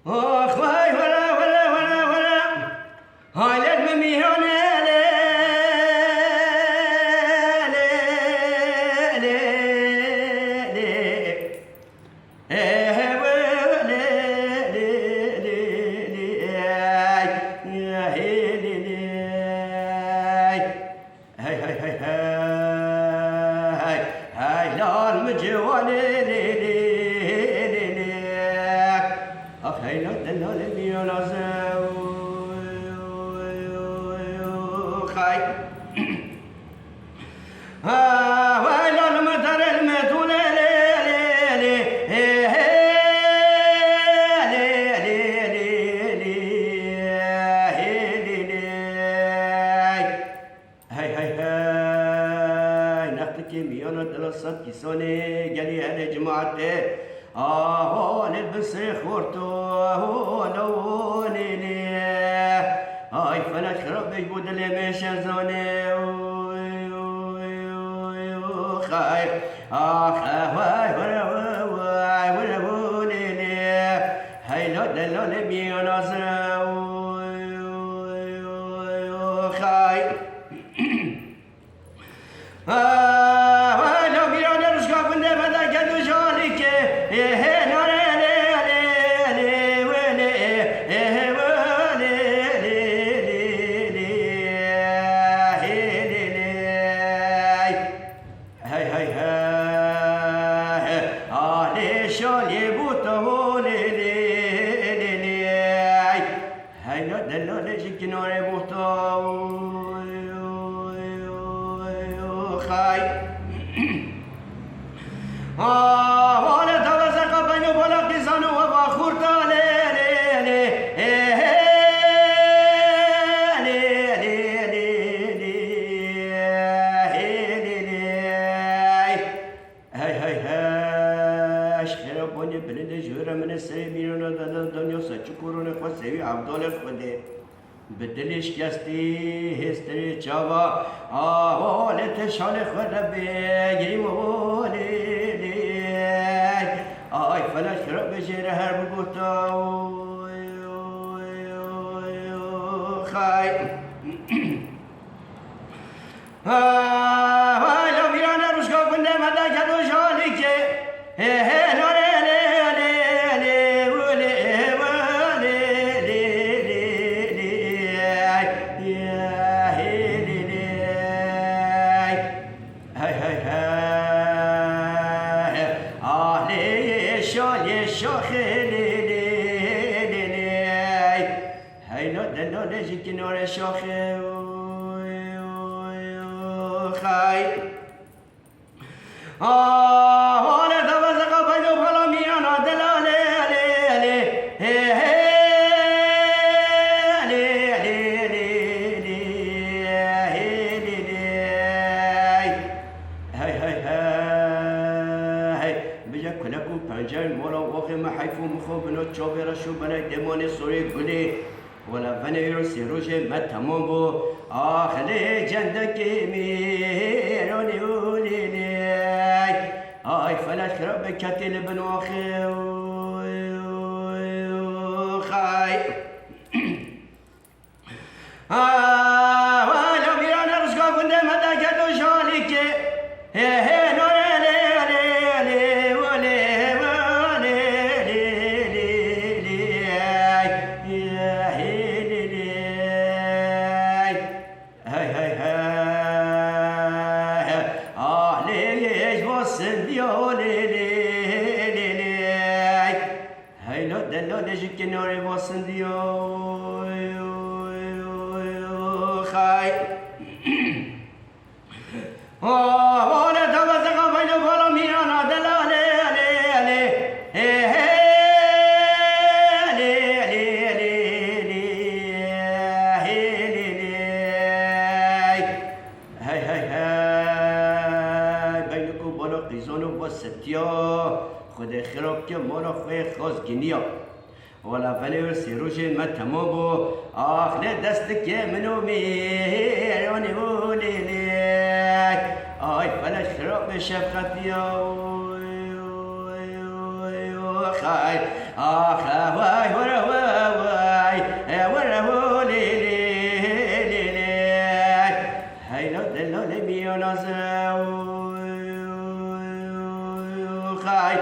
آخ وای ورا ورا ورا ورا حالت میهانه بدلش کستی هستری چاوا آوالت شال خود بگیریم آوالی آی فلش خراب بجیره هر بگوتا خای لو بیرانه روشگاه کنده مده کدو شالی که ناره شاخه خای حالا دوازه قبل و بالا میانا دلاله بجا کلکو پنجر مولا واقع محیف و مخوب نو چاوی را شو برای دمان سوری گلی ولا فنيرو سيروج ما تمام بو آخلي جندك ميروني وليلي آي فلاش رب كتل بنوخي خاي ولو بيرانا رزقا كنت مدى كدو شالك خود خراب که ما را خوی خواست گنیا ولا فنور سیروش ما تمام بو آخر دست که منو میرانی بولیلی آی فلش خراب شفقتی خیر آخر وای خای